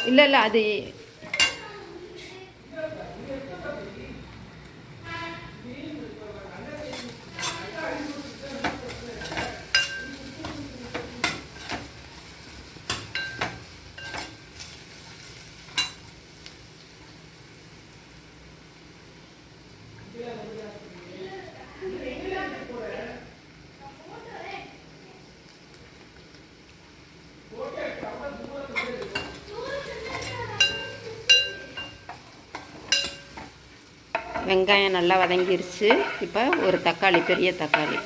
இல்லை இல்லை அது வெங்காயம் நல்லா வதங்கிருச்சு. இப்போ ஒரு தக்காளி, பெரிய தக்காளி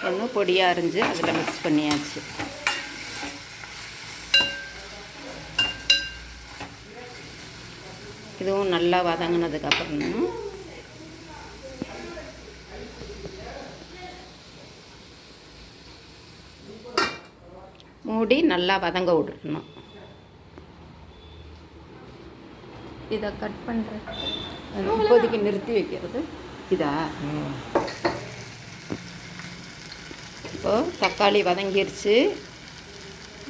ஒன்று பொடியாக அரிஞ்சு அதில் மிக்ஸ் பண்ணியாச்சு. இதுவும் நல்லா வதங்கினதுக்கப்புறம் மூடி நல்லா வதங்க விட்டுறணும். இதை கட் பண்ணுறேன். இப்போதைக்கு நிறுத்தி வைக்கிறது இதா. இப்போது தக்காளி வதங்கிருச்சு.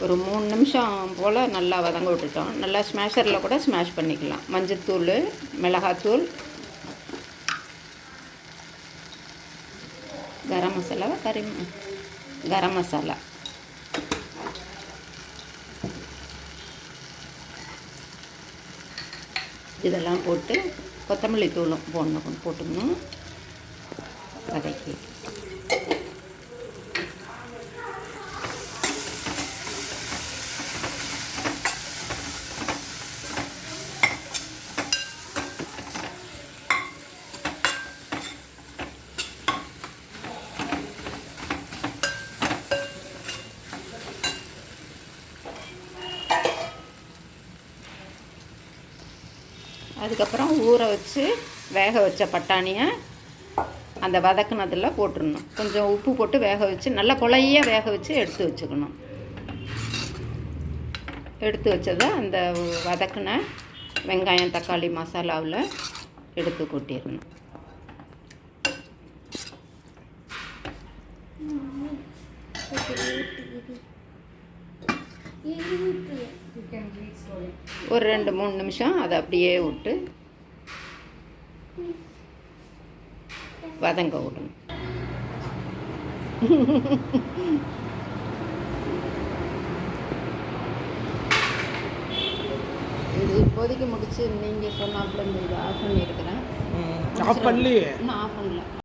ஒரு 3 நிமிஷம் போல் நல்லா வதங்க விட்டுட்டோம். நல்லா ஸ்மேஷரில் கூட ஸ்மேஷ் பண்ணிக்கலாம். மஞ்சத்தூள், மிளகாத்தூள், கரம் மசாலா, கரம் மசாலா, இதெல்லாம் போட்டு கொத்தமல்லி தூளும் போட்டுக்கணும். வதக்கி அதுக்கப்புறம் ஊற வச்சு வேக வச்ச பட்டாணியை அந்த வதக்குனதில் போட்டுடணும். கொஞ்சம் உப்பு போட்டு வேக வச்சு நல்லா குழைய வேக வச்சு எடுத்து வச்சுக்கணும். எடுத்து வச்சதை அந்த வதக்குன வெங்காயம் தக்காளி மசாலாவில் எடுத்து கொட்டிடணும். ஒரு 2-3 நிமிஷம் அதை அப்படியே விட்டு வதங்க விடணும். இது இப்போதைக்கு முடிச்சு நீங்கள் சொன்னாப்புல இந்த இது ஆஃப் பண்ணியிருக்கிறேன். ஆஃப் பண்ணலையே. இன்னும் ஆஃப் பண்ணல.